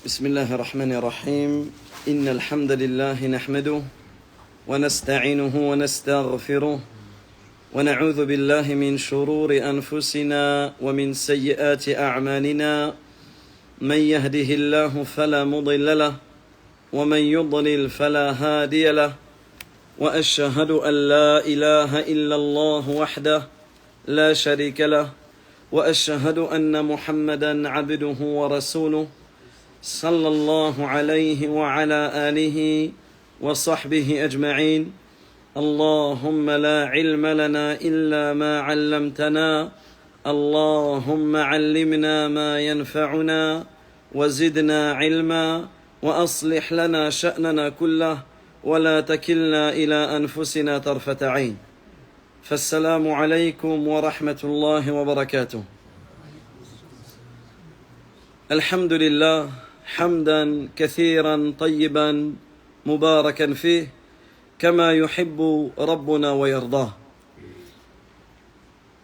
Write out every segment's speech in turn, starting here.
بسم الله الرحمن الرحيم إن الحمد لله نحمده ونستعينه ونستغفره ونعوذ بالله من شرور أنفسنا ومن سيئات أعمالنا من يهده الله فلا مضل له ومن يضلل فلا هادي له وأشهد أن لا إله إلا الله وحده لا شريك له وأشهد أن محمدا عبده ورسوله صلى الله عليه وعلى آله وصحبه أجمعين اللهم لا علم لنا إلا ما علمتنا اللهم علمنا ما ينفعنا وزدنا علما وأصلح لنا شأننا كله ولا تكلنا إلى أنفسنا طرفة عين فالسلام عليكم ورحمة الله وبركاته الحمد لله حمدا كثيرا طيبا مباركا فيه كما يحب ربنا ويرضاه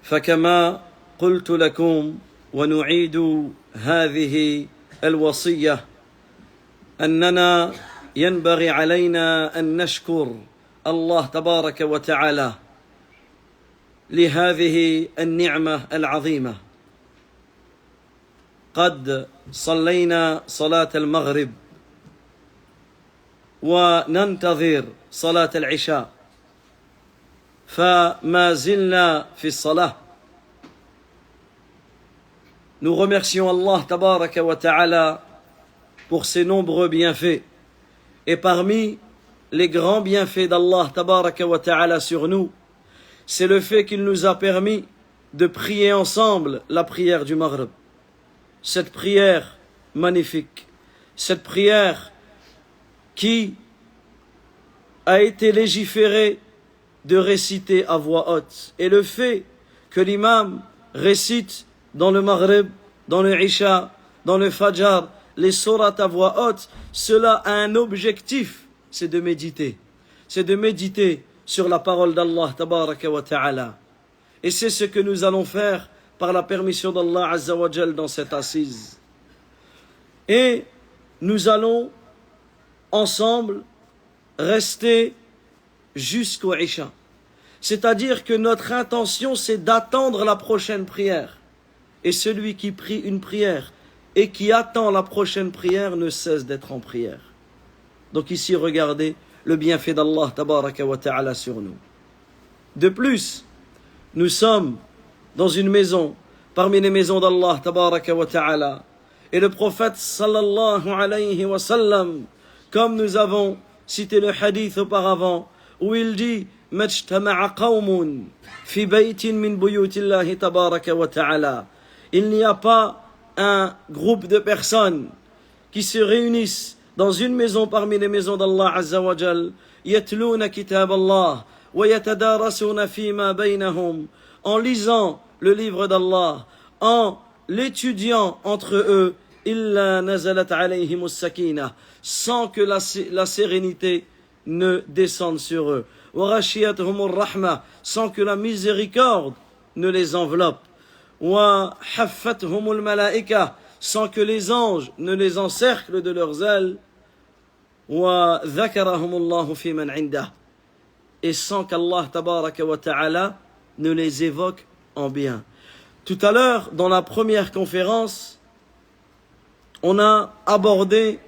فكما قلت لكم ونعيد هذه الوصية أننا ينبغي علينا أن نشكر الله تبارك وتعالى لهذه النعمة العظيمة قد صلينا صلاة المغرب وننتظر صلاة العشاء فما زلنا في الصلاة. Nous remercions Allah tabaraka wa ta'ala pour ses nombreux bienfaits. Et parmi les grands bienfaits d'Allah tabaraka wa ta'ala sur nous, c'est le fait qu'il nous a permis de prier ensemble la prière du Maghrib. Cette prière magnifique, cette prière qui a été légiférée de réciter à voix haute. Et le fait que l'imam récite dans le Maghrib, dans le Isha, dans le Fajr, les sourates à voix haute, cela a un objectif, c'est de méditer. C'est de méditer sur la parole d'Allah tabaraka wa ta'ala. Et c'est ce que nous allons faire par la permission d'Allah Azza wa Jal dans cette assise. Et nous allons ensemble rester jusqu'au Isha. C'est-à-dire que notre intention c'est d'attendre la prochaine prière. Et celui qui prie une prière et qui attend la prochaine prière ne cesse d'être en prière. Donc ici regardez le bienfait d'Allah tabaraka wa ta'ala sur nous. De plus, nous sommes dans une maison, parmi les maisons d'Allah tabaraka wa ta'ala. Et le prophète sallallahu alayhi wa sallam, comme nous avons cité le hadith auparavant, où il dit « Majtama'a qawmun fi baytin min buyutillahi tabaraka wa ta'ala » Il n'y a pas un groupe de personnes qui se réunissent dans une maison parmi les maisons d'Allah Azza wa Jal, yatluna kitab Allah wa yatadarasuna fima baynahum, en lisant le livre d'Allah, en l'étudiant entre eux, illa nazalat alayhimus sakina, sans que la sérénité ne descende sur eux, wa ghashiyatuhumur rahma, sans que la miséricorde ne les enveloppe, wa haffathumul malaika, sans que les anges ne les encerclent de leurs ailes, wa dhakarahumullahu fi man indah, et sans qu'Allah tabaraka wa ta'ala ne les évoque en bien. Tout à l'heure, dans la première conférence, on a abordé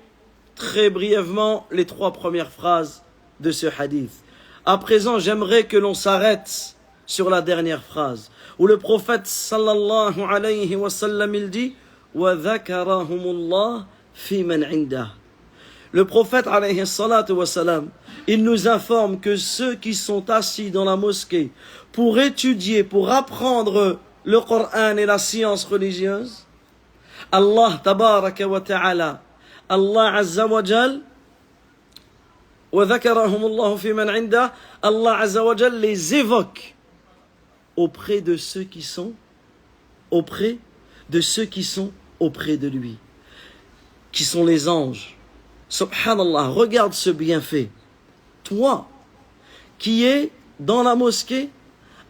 très brièvement les 3 premières phrases de ce hadith. À présent, j'aimerais que l'on s'arrête sur la dernière phrase, où le prophète sallallahu alayhi wa sallam il dit « Wa dhakarahumullah fi man indah ». Le prophète alayhi salatu wa sallam, il nous informe que ceux qui sont assis dans la mosquée pour étudier, pour apprendre le Coran et la science religieuse, Allah tabaraka wa ta'ala, Allah azza wa jal, wa dhakarahumullahu fi man indah, Allah azza wa jal les évoque auprès de ceux qui sont auprès de lui, qui sont les anges. Subhanallah, regarde ce bienfait. Toi, qui es dans la mosquée,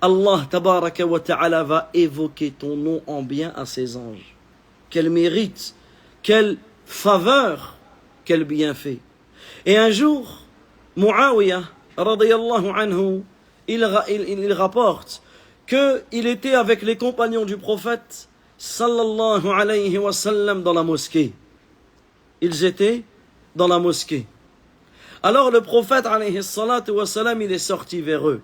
Allah tabaraka wa ta'ala va évoquer ton nom en bien à ses anges. Quel mérite, quelle faveur, quel bienfait. Et un jour, Muawiyah, radiyallahu anhu, il rapporte qu'il était avec les compagnons du prophète, sallallahu alayhi wa sallam, dans la mosquée. Ils étaient dans la mosquée. Alors le prophète, alayhi salatu wa sallam, il est sorti vers eux.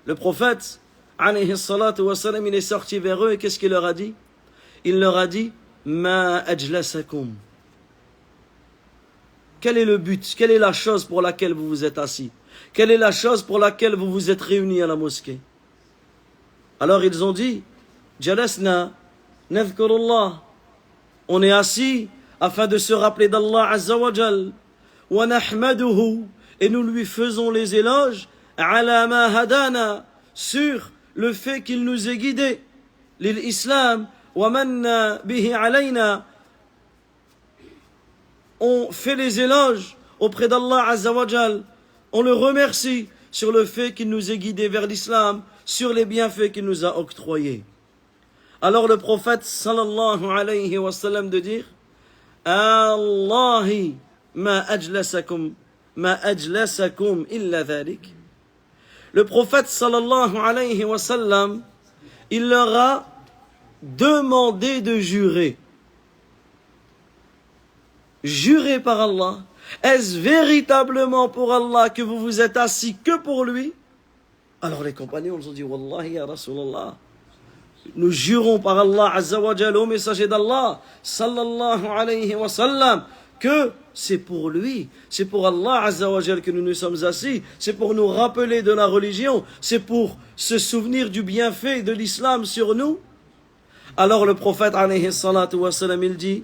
Le prophète, alayhi salatu wa sallam, il est sorti vers eux et qu'est-ce qu'il leur a dit? Il leur a dit, ma ajlasakum. Quel est le but? Quelle est la chose pour laquelle vous vous êtes assis? Quelle est la chose pour laquelle vous vous êtes réunis à la mosquée? Alors ils ont dit, Jalasna, nadhkurullah. On est assis afin de se rappeler d'Allah Azza wa Jal. Wa nahmaduhu. Et nous lui faisons les éloges, ala ma hadana, sur le fait qu'il nous ait guidés. L'islam, wa manna bihi alayna. On fait les éloges auprès d'Allah Azza wa Jal. On le remercie sur le fait qu'il nous ait guidés vers l'islam, sur les bienfaits qu'il nous a octroyés. Alors le prophète sallallahu alayhi wa sallam de dire, Allahi ma ajlasakum illa dhalik. Le prophète sallallahu alayhi wa sallam, il leur a demandé de jurer. Jurez par Allah. Est-ce véritablement pour Allah que vous vous êtes assis que pour lui? Alors les compagnons ont dit, Wallahi ya Rasulallah, nous jurons par Allah Azza wa Jal, au messager d'Allah, sallallahu alayhi wa sallam, que c'est pour lui, c'est pour Allah Azza wa Jal que nous nous sommes assis, c'est pour nous rappeler de la religion, c'est pour se souvenir du bienfait de l'islam sur nous. Alors le prophète alayhi salatu wa sallam, il dit,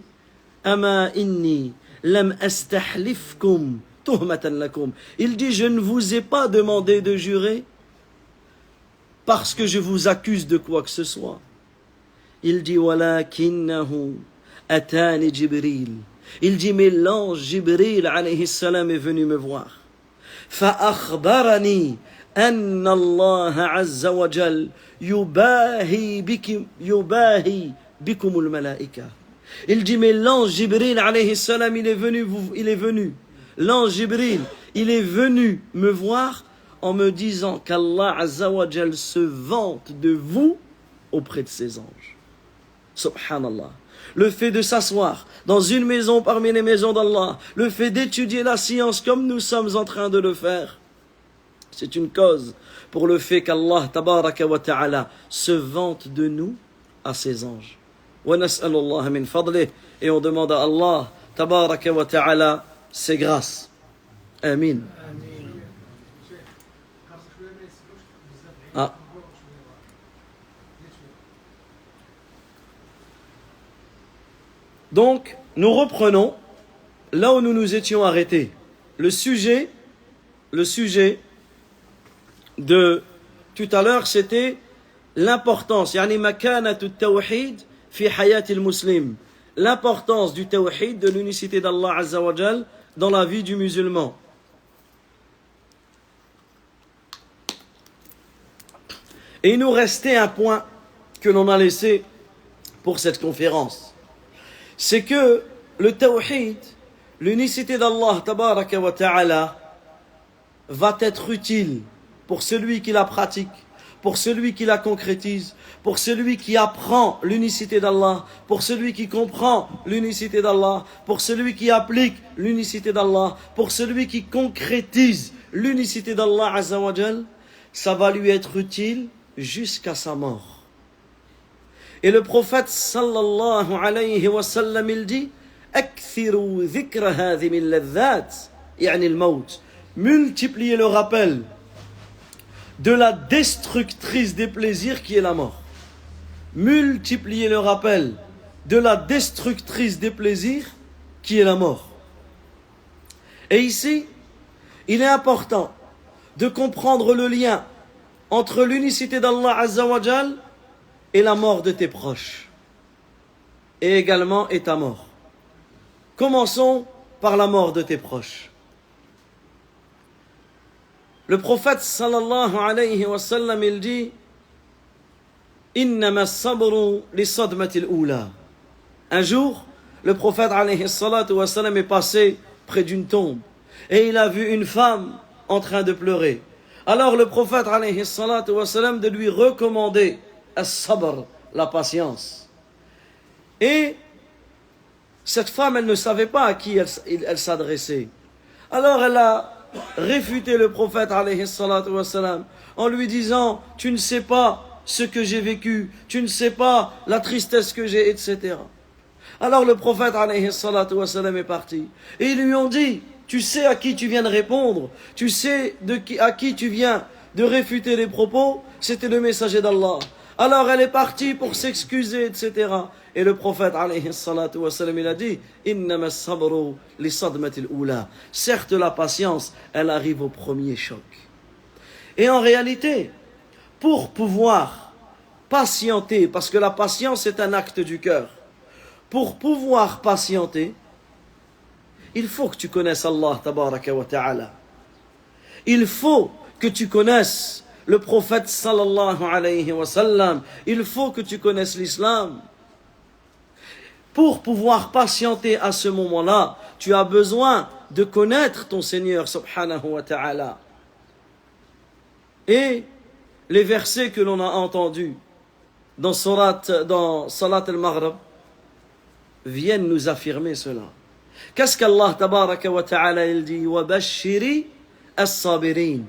Ama inni lam astahlifkum tuhmatan lakum. Il dit, je ne vous ai pas demandé de jurer parce que je vous accuse de quoi que ce soit. Il dit, walakinnahu atani Jibril. Il dit, mais l'ange Jibril alayhi salam est venu me voir. Fa akhbarani anna Allah azza wa jal yubahi bikumul malaika. Il dit, mais l'ange Jibril alayhi salam, il est venu. L'ange Jibril, il est venu me voir en me disant qu'Allah Azza wa Jal se vante de vous auprès de ses anges. Subhanallah. Le fait de s'asseoir dans une maison parmi les maisons d'Allah, le fait d'étudier la science comme nous sommes en train de le faire, c'est une cause pour le fait qu'Allah tabaraka wa ta'ala se vante de nous à ses anges. Wa nas'alullah min fadlih, et on demande à Allah tabaraka wa ta'ala ses grâces. Amin. Ah. Donc, nous reprenons là où nous nous étions arrêtés. Le sujet de tout à l'heure, c'était l'importance, yani makanatu tawhid fi hayat al-muslim, l'importance du tawhid, de l'unicité d'Allah Azza wa Jal dans la vie du musulman. Et il nous restait un point que l'on a laissé pour cette conférence. C'est que le tawhid, l'unicité d'Allah tabaraka wa ta'ala, va être utile pour celui qui la pratique, pour celui qui la concrétise, pour celui qui apprend l'unicité d'Allah, pour celui qui comprend l'unicité d'Allah, pour celui qui applique l'unicité d'Allah, pour celui qui concrétise l'unicité d'Allah Azza wa Jal, ça va lui être utile jusqu'à sa mort. Et le prophète sallallahu alayhi wa sallam, il dit, akthiru dhikra hadhi min ladhat, yani al-maut. Multipliez le rappel de la destructrice des plaisirs qui est la mort. Multipliez le rappel de la destructrice des plaisirs qui est la mort. Et ici, il est important de comprendre le lien entre l'unicité d'Allah Azza wa Jal et la mort de tes proches, et également et ta mort. Commençons par la mort de tes proches. Le prophète sallallahu alayhi wa sallam, il dit, innama sabru li sadmatil oula. Un jour, le prophète alayhi salatu wa salam est passé près d'une tombe et il a vu une femme en train de pleurer. Alors le prophète alayhi salatu wa salam de lui recommander as-sabr, la patience. Et cette femme, elle ne savait pas à qui elle s'adressait. Alors elle a réfuté le prophète alayhi salatu wa salam en lui disant: tu ne sais pas ce que j'ai vécu, tu ne sais pas la tristesse que j'ai, etc. Alors le prophète alayhi salatu wa salam est parti. Et ils lui ont dit: tu sais à qui tu viens de répondre, tu sais à qui tu viens de réfuter les propos, c'était le messager d'Allah. Alors elle est partie pour s'excuser, etc. Et le prophète alayhi salatu wa salam, il a dit: innama sabru li sadmatil ula. Certes, la patience, elle arrive au premier choc. Et en réalité, pour pouvoir patienter, parce que la patience est un acte du cœur, pour pouvoir patienter, il faut que tu connaisses Allah tabaraka wa ta'ala. Il faut que tu connaisses le prophète sallallahu alayhi wa sallam. Il faut que tu connaisses l'islam. Pour pouvoir patienter à ce moment-là, tu as besoin de connaître ton Seigneur subhanahu wa ta'ala. Et les versets que l'on a entendus dans Salat al-Maghrib viennent nous affirmer cela. Qu'est-ce qu'Allah tabaraka wa ta'ala il dit? Wa bashiri as-sabirin.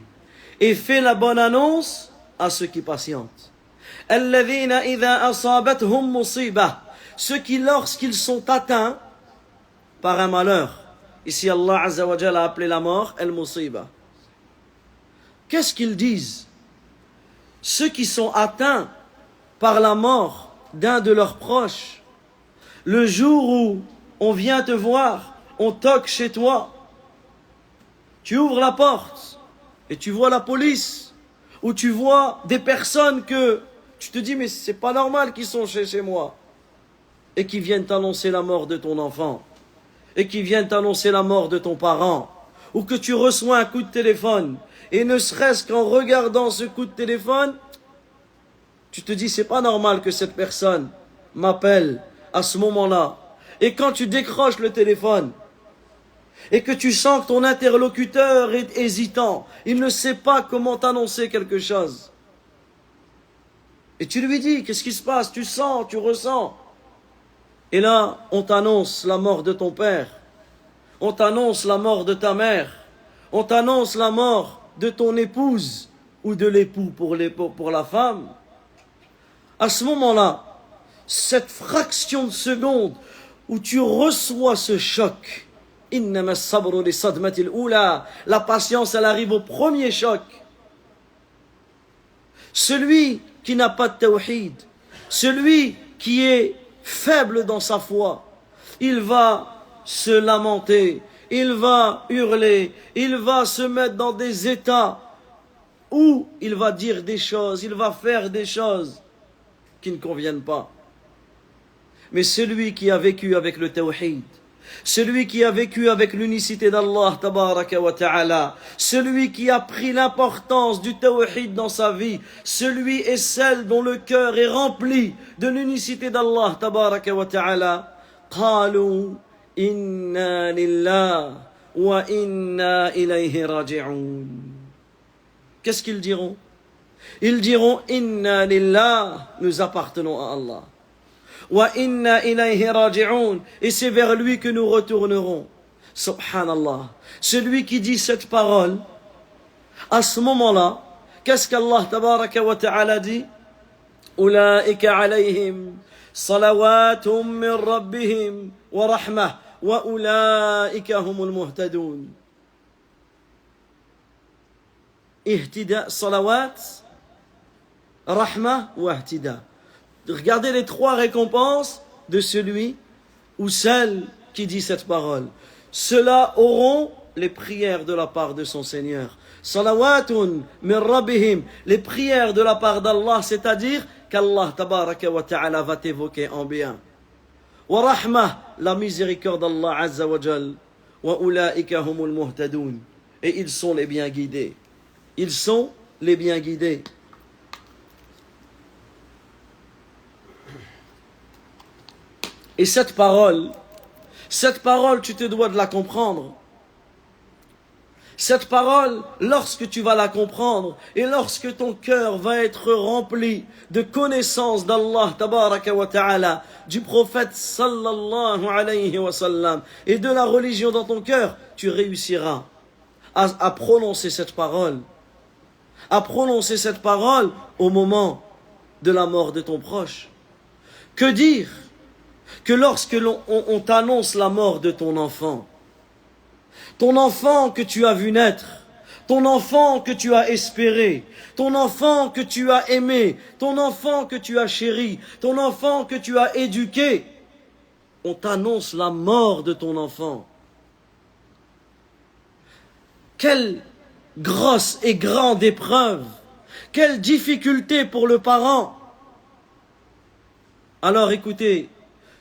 Et fait la bonne annonce à ceux qui patientent. Alladhina idha asabathum musibah. Ceux qui, lorsqu'ils sont atteints par un malheur, ici Allah Azza wa Jalla a appelé la mort al-musiba. Qu'est-ce qu'ils disent? Ceux qui sont atteints par la mort d'un de leurs proches, le jour où on vient te voir, on toque chez toi, tu ouvres la porte et tu vois la police, ou tu vois des personnes que tu te dis mais c'est pas normal qu'ils sont chez moi, et qui viennent t'annoncer la mort de ton enfant, et qui viennent t'annoncer la mort de ton parent, ou que tu reçois un coup de téléphone, et ne serait-ce qu'en regardant ce coup de téléphone, tu te dis c'est pas normal que cette personne m'appelle à ce moment-là. Et quand tu décroches le téléphone, et que tu sens que ton interlocuteur est hésitant, il ne sait pas comment t'annoncer quelque chose, et tu lui dis qu'est-ce qui se passe, tu sens, tu ressens, et là on t'annonce la mort de ton père, on t'annonce la mort de ta mère, on t'annonce la mort de ton épouse ou de l'époux pour la femme. À ce moment-là, cette fraction de seconde où tu reçois ce choc, innama sabru li sadmatil ula, la patience elle arrive au premier choc. Celui qui n'a pas de tawhid, celui qui est faible dans sa foi, il va se lamenter, il va hurler, il va se mettre dans des états où il va dire des choses, il va faire des choses qui ne conviennent pas. Mais celui qui a vécu avec le tawhid, celui qui a vécu avec l'unicité d'Allah tabaraka wa ta'ala, celui qui a pris l'importance du tawhid dans sa vie, celui et celle dont le cœur est rempli de l'unicité d'Allah tabaraka wa ta'ala, qalu inna lillah wa inna ilayhi raji'un. Qu'est-ce qu'ils diront? Ils diront inna lillah, nous appartenons à Allah. Wa inna ilayhi raji'un, et c'est vers lui que nous retournerons. Subhanallah. Celui qui dit cette parole, à ce moment-là, qu'est-ce qu'Allah tabaraka wa ta'ala dit? Ulaika alayhim salawatum min rabbihim wa rahmah wa ulaika humul muhtadun. Ihtida, salawat, rahmah wa ihtida. Regardez les trois récompenses de celui ou celle qui dit cette parole. Ceux-là auront les prières de la part de son Seigneur. Salawatun min rabbihim, les prières de la part d'Allah, c'est-à-dire qu'Allah tabaraka wa ta'ala va t'évoquer en bien. Wa rahmah, la miséricorde d'Allah azza wa jal. Wa ulaika humul muhtadun, et ils sont les bien guidés. Ils sont les bien guidés. Et cette parole, Cette parole, tu te dois de la comprendre. Cette parole, lorsque tu vas la comprendre et lorsque ton cœur va être rempli de connaissance d'Allah tabaraka wa ta'ala, du prophète sallallahu alayhi wa sallam et de la religion dans ton cœur, tu réussiras à prononcer cette parole. À prononcer cette parole au moment de la mort de ton proche. Que dire que lorsque on t'annonce la mort de ton enfant que tu as vu naître, ton enfant que tu as espéré, ton enfant que tu as aimé, ton enfant que tu as chéri, ton enfant que tu as éduqué, on t'annonce la mort de ton enfant. Quelle grosse et grande épreuve, quelle difficulté pour le parent. Alors écoutez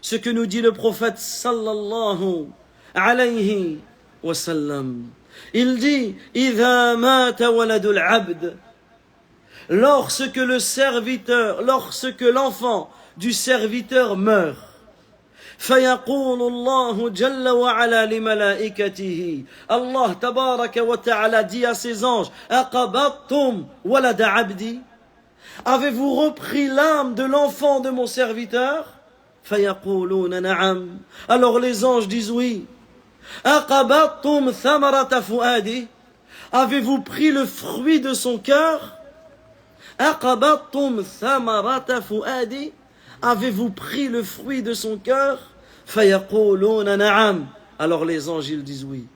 ce que nous dit le prophète sallallahu alayhi wa sallam. Il dit إِذَا مَاتَ وَلَدُ الْعَبْدِ, lorsque l'enfant du serviteur meurt, فيقول الله جل وعلا لملائكته, Allah tabaraka wa ta'ala dit à ses anges, أَقَبَضْتُمْ وَلَدَ عَبْدِي, avez-vous repris l'âme de l'enfant de mon serviteur? فيقولون نعم, alors les anges disent oui. أَقَبَضْتُمْ ثَمَرَةَ فُؤَادِي, avez-vous pris le fruit de son cœur? أَقَبَضْتُمْ ثَمَرَةَ فُؤَادِي, avez-vous pris le fruit de son cœur? فَيَقُولُونَ نَعَمْ, alors les anges ils disent oui.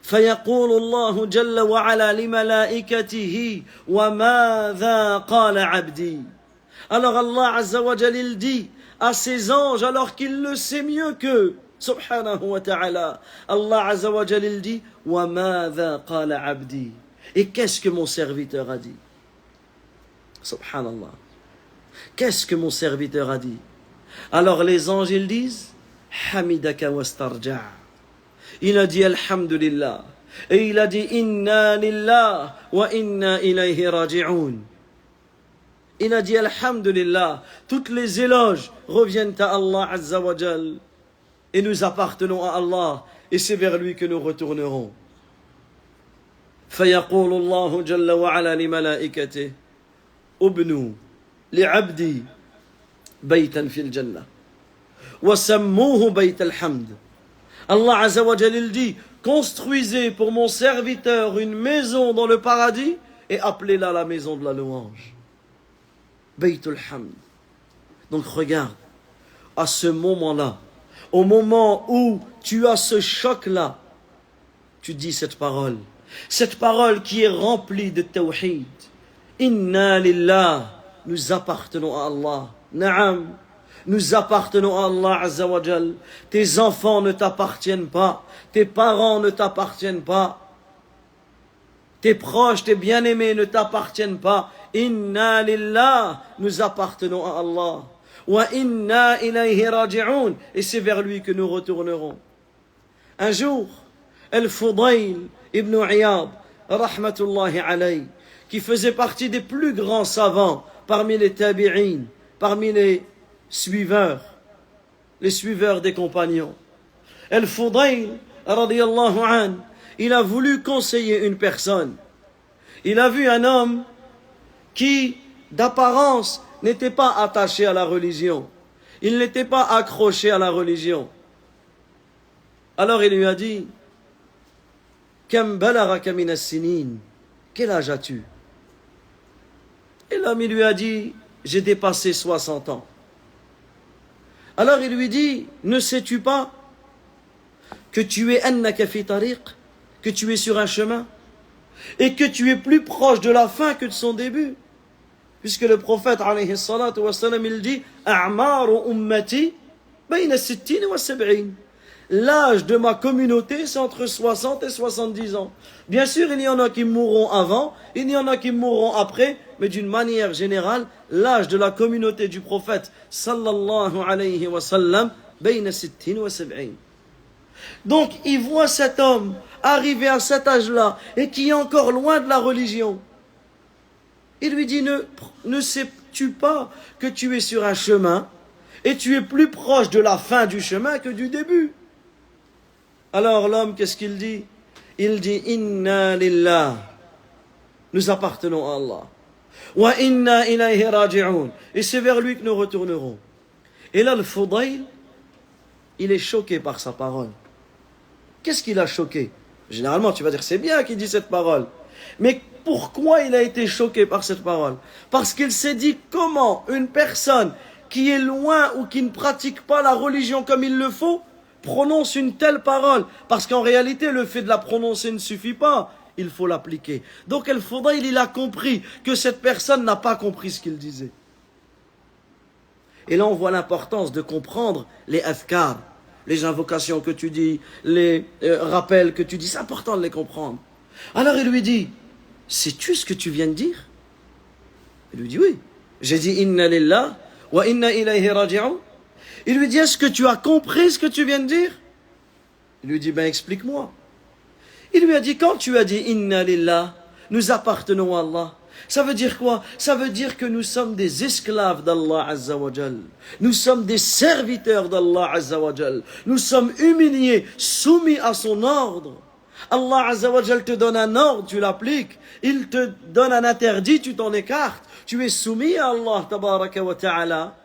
فَيَقُولُ اللَّهُ جَلَّ وَعَلَى لِمَلَائِكَتِهِ وَمَاذَا قَالَ عَبْدِي, alors Allah Azza wa Jal il dit à ses anges, alors qu'il le sait mieux qu'eux, subhanahu wa ta'ala, Allah Azza wa Jal il dit وَمَاذَا قَالَ عَبْدِي, et qu'est-ce que mon serviteur a dit? Subhanallah. Qu'est-ce que mon serviteur a dit? Alors les anges ils disent Hamidaka wastarja'. Il a dit Alhamdulillah et il a dit Inna lillah wa inna ilayhi raji'un. Il a dit Alhamdulillah, toutes les éloges reviennent à Allah Azza wa Jal et nous appartenons à Allah et c'est vers lui que nous retournerons. فيقول الله جل وعلا لملائكته ابنوا لعبدي بيتا في الجنة وسموه بيت الحمد. Allah Azza wa Jal dit, construisez pour mon serviteur une maison dans le paradis et appelez-la la maison de la louange. Baytul Hamd. Donc regarde, à ce moment-là, au moment où tu as ce choc-là, tu dis cette parole qui est remplie de tawhid. Inna lillah, nous appartenons à Allah. Naam, nous appartenons à Allah Azza wa Jal. Tes enfants ne t'appartiennent pas, tes parents ne t'appartiennent pas, tes proches, tes bien-aimés ne t'appartiennent pas. Inna lillah, nous appartenons à Allah. Wa inna ilayhi raji'un, et c'est vers lui que nous retournerons. Un jour, Al-Fudayl ibn Iyad, rahmatullahi alayhi, qui faisait partie des plus grands savants parmi les tabi'in, parmi les suiveurs des compagnons. Al-Fudayl, radiyallahu an, il a voulu conseiller une personne. Il a vu un homme qui, d'apparence, n'était pas attaché à la religion. Il n'était pas accroché à la religion. Alors il lui a dit, Kam balagaka min as-sinin, quel âge as-tu? Et l'homme il lui a dit, j'ai dépassé 60 ans. Alors il lui dit, ne sais-tu pas que tu es annaka fi tariq, que tu es sur un chemin et que tu es plus proche de la fin que de son début, puisque le prophète alayhi salatu wa sallam il dit a'maru ummati bayna 60 wa 70, l'âge de ma communauté c'est entre 60 et 70 ans. Bien sûr il y en a qui mourront avant, il y en a qui mourront après, mais d'une manière générale l'âge de la communauté du prophète sallallahu alayhi wa sallam bayna 60 wa 70. Donc il voit cet homme arrivé à cet âge-là et qui est encore loin de la religion. Il lui dit, ne sais-tu pas que tu es sur un chemin Et tu es plus proche de la fin du chemin que du début. Alors l'homme, qu'est-ce qu'il dit? Il dit Inna lillah. Nous appartenons à Allah. Wa inna ilayhi raji'un. Et c'est vers lui que nous retournerons. Et là, le Fudayl, il est choqué par sa parole. Qu'est-ce qui l'a choqué? Généralement, tu vas dire, c'est bien qu'il dit cette parole. Mais pourquoi il a été choqué par cette parole? Parce qu'il s'est dit, comment une personne qui est loin ou qui ne pratique pas la religion comme il le faut, prononce une telle parole? Parce qu'en réalité, le fait de la prononcer ne suffit pas. Il faut l'appliquer. Donc, El Fudayl, il a compris que cette personne n'a pas compris ce qu'il disait. Et là, on voit l'importance de comprendre les adhkar, les invocations que tu dis, les rappels que tu dis. C'est important de les comprendre. Alors, il lui dit, sais-tu ce que tu viens de dire? Il lui dit, oui. J'ai dit, inna lillah wa inna ilayhi raji'un. Il lui dit, est-ce que tu as compris ce que tu viens de dire? Il lui dit, ben explique-moi. Il lui a dit, quand tu as dit inna lillah, nous appartenons à Allah, ça veut dire quoi? Ça veut dire que nous sommes des esclaves d'Allah Azza wa Jal. Nous sommes des serviteurs d'Allah Azza wa Jal. Nous sommes humiliés, soumis à son ordre. Allah Azza wa Jal te donne un ordre, tu l'appliques. Il te donne un interdit, tu t'en écartes. Tu es soumis à Allah Tabaraka wa Ta'ala.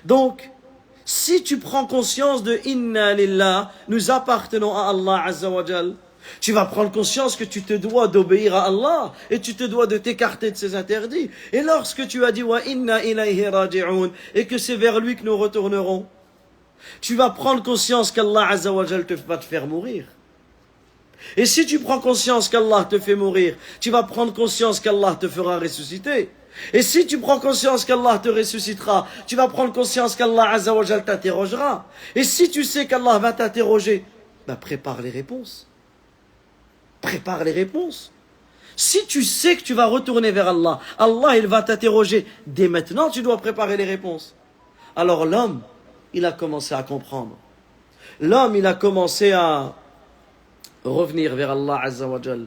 Donc, si tu prends conscience de Inna lillah, nous appartenons à Allah Azza wa Jal, tu vas prendre conscience que tu te dois d'obéir à Allah et tu te dois de t'écarter de ses interdits. Et lorsque tu as dit wa inna ilayhi raji'un et que c'est vers lui que nous retournerons, tu vas prendre conscience qu'Allah Azza wa Jal va te faire mourir. Et si tu prends conscience qu'Allah te fait mourir, tu vas prendre conscience qu'Allah te fera ressusciter. Et si tu prends conscience qu'Allah te ressuscitera, tu vas prendre conscience qu'Allah Azza wa Jal t'interrogera. Et si tu sais qu'Allah va t'interroger, ben prépare les réponses. Prépare les réponses. Si tu sais que tu vas retourner vers Allah, Allah il va t'interroger. Dès maintenant, tu dois préparer les réponses. Alors l'homme, il a commencé à comprendre. L'homme, il a commencé à revenir vers Allah Azza wa Jal.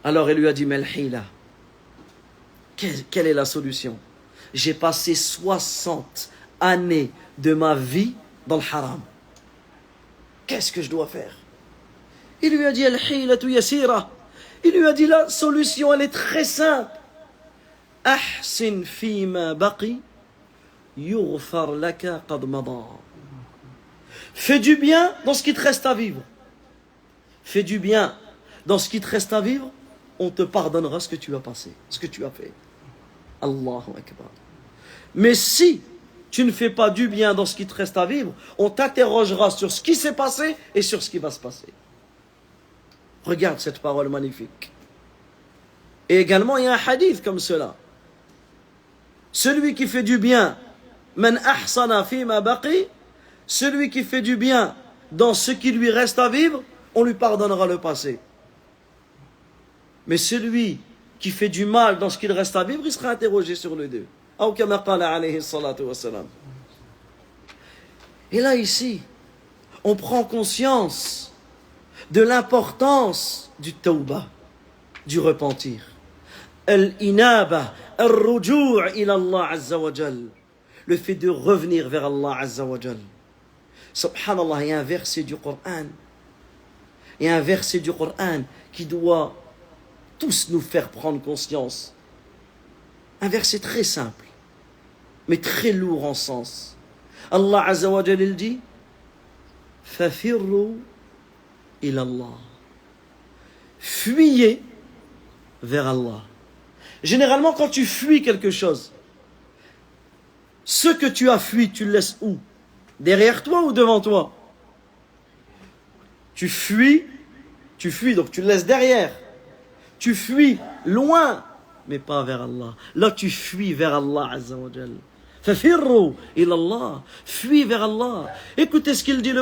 Alors il lui a dit, Melhila, quelle est la solution? J'ai passé 60 années de ma vie dans le haram. Qu'est-ce que je dois faire? Il lui a dit, Al-hilatu yasira. Il lui a dit, la solution, elle est très simple. Ahsin fima baqi, yughfar laka qad mada. Fais du bien dans ce qui te reste à vivre. Fais du bien dans ce qui te reste à vivre, on te pardonnera ce que tu as passé, ce que tu as fait. Allahu Akbar. Mais si tu ne fais pas du bien dans ce qui te reste à vivre, on t'interrogera sur ce qui s'est passé et sur ce qui va se passer. Regarde cette parole magnifique. Et également, il y a un hadith comme cela. Celui qui fait du bien, man ahsana fima baqi, celui qui fait du bien dans ce qui lui reste à vivre, on lui pardonnera le passé. Mais celui qui fait du mal dans ce qu'il reste à vivre, il sera interrogé sur les deux. Et là, ici, on prend conscience de l'importance du tawbah, du repentir. Al-inaba, al-ruju' ila Allah Azza wa Jal. Le fait de revenir vers Allah Azza wa Jal. Subhanallah, il y a un verset du Coran. Il y a un verset du Coran qui doit tous nous faire prendre conscience. Un verset très simple, mais très lourd en sens. Allah Azza wa Jal, il dit Fafirru ila Allah. Fuyez vers Allah. Généralement, quand tu fuis quelque chose, ce que tu as fui, tu le laisses où? Derrière toi ou devant toi? Tu fuis, donc tu le laisses derrière. Tu fuis loin, mais pas vers Allah. Là, tu fuis vers Allah Azza wa Jal. Fafirru ila Allah. Fuis vers Allah. Écoutez ce qu'il dit,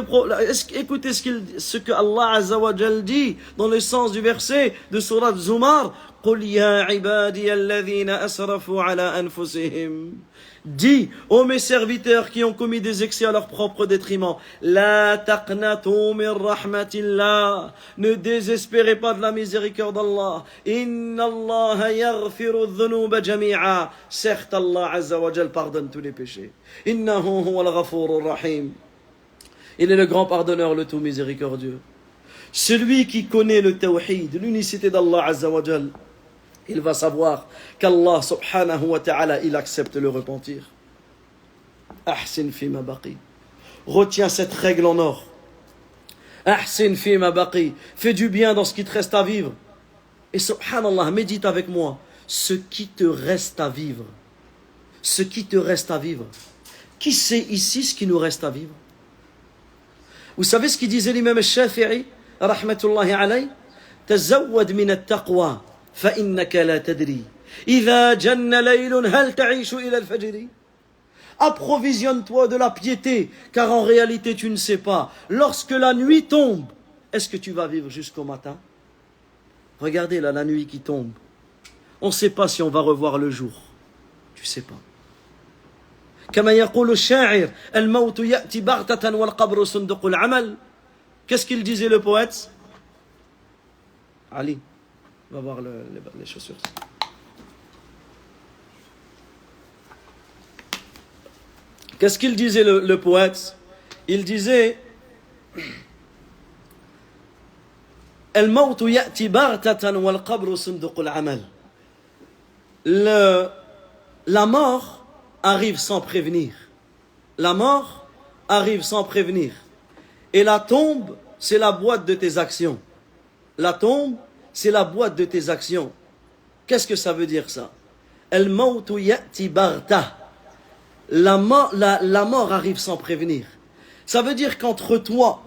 écoutez ce que Allah Azza wa Jal dit dans le sens du verset de Surat Zumar. قل يا عبادي الذين أسرفوا على أنفسهم Dis, ô mes serviteurs qui ont commis des excès à leur propre détriment, la taqnatu min rahmatillah, ne désespérez pas de la miséricorde d'Allah. Inna Allah yaghfiru dhunuba jami'a. Certes, Allah Azza wa Jal pardonne tous les péchés. Innahu huwal ghafurur rahim. Il est le grand pardonneur, le tout miséricordieux. Celui qui connaît le tawhid, l'unicité d'Allah Azza wa Jal, il va savoir qu'Allah subhanahu wa ta'ala, il accepte le repentir. Ahsin fima baqi. Retiens cette règle en or. Ahsin fima baqi. Fais du bien dans ce qui te reste à vivre. Et subhanallah, médite avec moi. Ce qui te reste à vivre. Ce qui te reste à vivre. Qui sait ici ce qui nous reste à vivre? Vous savez ce qu'il disait l'imam al-Shafi'i, rahmatullahi alayhi? Tazawwad min at-taqwa. فإنك لا تدري إذا جن ليل هل تعيش إلى الفجر. Approvisionne-toi de la piété, car en réalité tu ne sais pas. Lorsque la nuit tombe, est-ce que tu vas vivre jusqu'au matin? Regardez là, la nuit qui tombe. On ne sait pas si on va revoir le jour. Tu ne sais pas. كما يقول الشاعر الموت يأتي بغتة والقبر صندوق العمل. Qu'est-ce qu'il disait le poète? Ali, va voir les chaussures. Qu'est-ce qu'il disait le poète? Il disait الموت يأتي بغتة والقبر صندوق العمل. La mort arrive sans prévenir. La mort arrive sans prévenir. Et la tombe, c'est la boîte de tes actions. La tombe, c'est la boîte de tes actions. Qu'est-ce que ça veut dire ça? El-mawtu ya'ti barta. La mort arrive sans prévenir. Ça veut dire qu'entre toi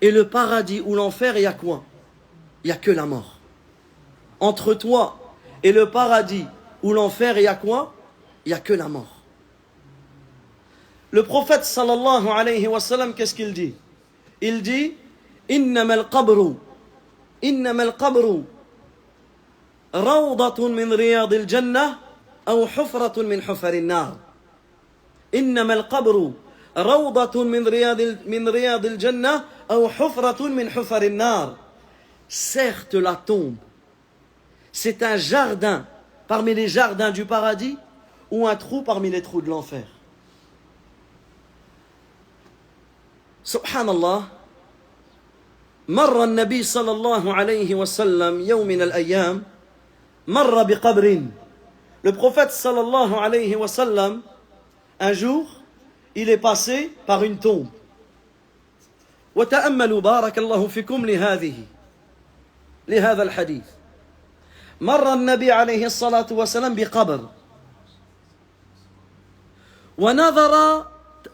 et le paradis ou l'enfer, il y a quoi? Il n'y a que la mort. Entre toi et le paradis ou l'enfer, il y a quoi? Il n'y a que la mort. Le prophète sallallahu alayhi wa sallam, qu'est-ce qu'il dit? Il dit إنما القبر روضة من رياض الجنة أو حفرة من حفر النار. إنما القبر روضة من رياض الجنة أو حفرة من حفر النار. Certes, la tombe, c'est un jardin parmi les jardins du paradis ou un trou parmi les trous de l'enfer. Subhanallah. مر النبي صلى الله عليه وسلم يوم من الأيام مر بقبر. Le prophète sallallahu alayhi wa sallam, un jour, il est passé par une tombe. وتأملوا بارك الله فيكم لهذا الحديث. مر النبي عليه الصلاة والسلام بقبر ونظر،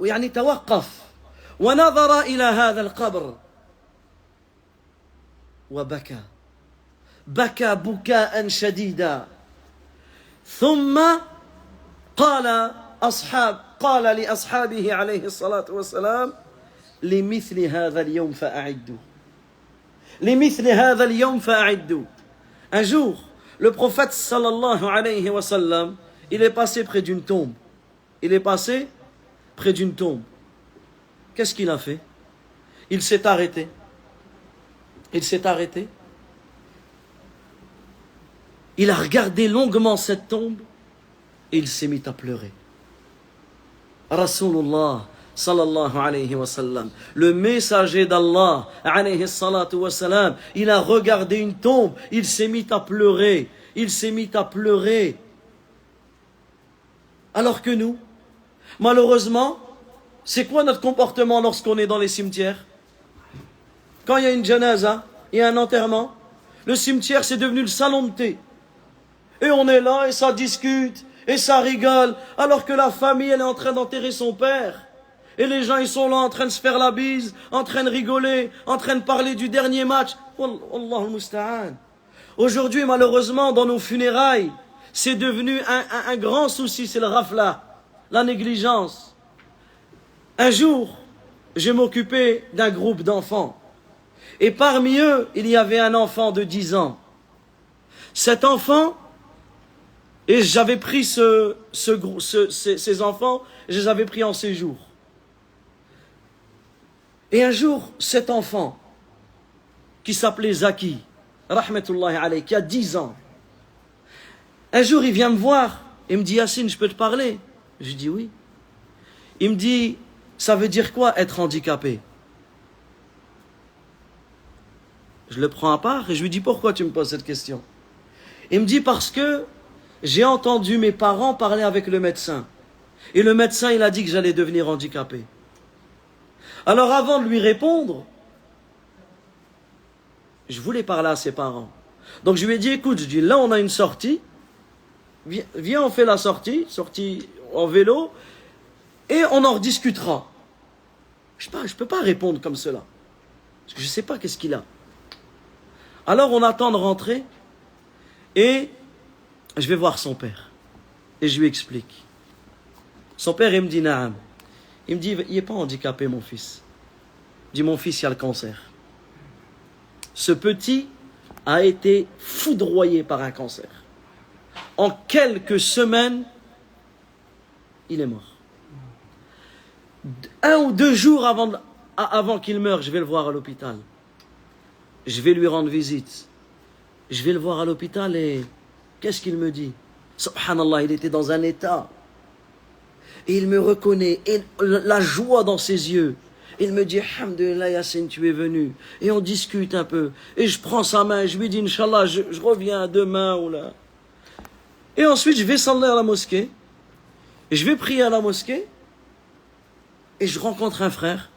يعني توقف ونظر إلى هذا القبر وبكى بكاء شديدا. ثم قال لأصحابه عليه الصلاة والسلام لمثل هذا اليوم فأعدوا. لمثل هذا اليوم فأعدوا. Un jour, le prophète sallallahu alayhi wa sallam, il est passé près d'une tombe. Il est passé près d'une tombe. Qu'est-ce qu'il a fait? Il s'est arrêté. Il s'est arrêté. Il a regardé longuement cette tombe et il s'est mis à pleurer. Rasulullah sallallahu alayhi wa sallam, le messager d'Allah alayhi salatu wa sallam, il a regardé une tombe, il s'est mis à pleurer. Il s'est mis à pleurer. Alors que nous, malheureusement, c'est quoi notre comportement lorsqu'on est dans les cimetières? Quand il y a une janaza, il y a un enterrement, le cimetière c'est devenu le salon de thé. Et on est là et ça discute et ça rigole, alors que la famille elle est en train d'enterrer son père. Et les gens ils sont là en train de se faire la bise, en train de rigoler, en train de parler du dernier match. Wallahu musta'an. Aujourd'hui malheureusement dans nos funérailles, c'est devenu un grand souci, c'est le rafla, la négligence. Un jour, je m'occupais d'un groupe d'enfants. Et parmi eux, il y avait un enfant de 10 ans. Cet enfant, et j'avais pris ces enfants, je les avais pris en séjour. Et un jour, cet enfant, qui s'appelait Zaki, rahmatullahi alayhi, qui a 10 ans, un jour il vient me voir, il me dit, Yassine, je peux te parler? Je dis oui. Il me dit, ça veut dire quoi être handicapé? Je le prends à part et je lui dis, pourquoi tu me poses cette question? Il me dit, parce que j'ai entendu mes parents parler avec le médecin. Et le médecin, il a dit que j'allais devenir handicapé. Alors avant de lui répondre, je voulais parler à ses parents. Donc je lui ai dit, écoute, je dis, là on a une sortie. Viens, on fait la sortie en vélo, et on en rediscutera. Je ne peux pas répondre comme cela. Parce que je ne sais pas qu'est-ce qu'il a. Alors on attend de rentrer, et je vais voir son père. Et je lui explique. Son père, il me dit, Naam. Il me dit, il n'est pas handicapé, mon fils. Il dit, mon fils, il a le cancer. Ce petit a été foudroyé par un cancer. En quelques semaines, il est mort. 1 ou 2 jours avant qu'il meure, je vais le voir à l'hôpital. Je vais lui rendre visite. Je vais le voir à l'hôpital et qu'est-ce qu'il me dit? Subhanallah, il était dans un état. Et il me reconnaît, et la joie dans ses yeux. Il me dit, Alhamdulillah Yassine, tu es venu. Et on discute un peu. Et je prends sa main, je lui dis, Inch'Allah, je reviens demain ou là. Et ensuite, je vais s'en aller à la mosquée. Et je vais prier à la mosquée. Et je rencontre un frère.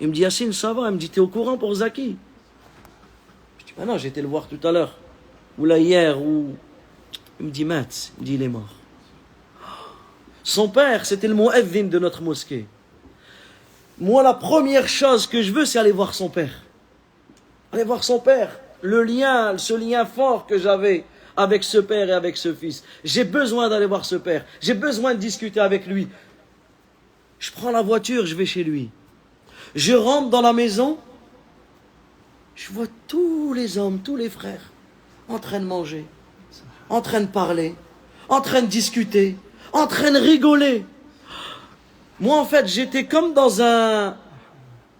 Il me dit, Yassine, ça va? Il me dit, t'es au courant pour Zaki? Je dis, non, j'ai été le voir tout à l'heure. Ou là, hier, ou... Il me dit, Matt, il me dit, il est mort. Son père, c'était le mu'adhin de notre mosquée. Moi, la première chose que je veux, c'est aller voir son père. Aller voir son père. Ce lien fort que j'avais avec ce père et avec ce fils. J'ai besoin d'aller voir ce père. J'ai besoin de discuter avec lui. Je prends la voiture, je vais chez lui. Je rentre dans la maison. Je vois tous les hommes, tous les frères, en train de manger, en train de parler, en train de discuter, en train de rigoler. Moi, en fait, j'étais comme dans un...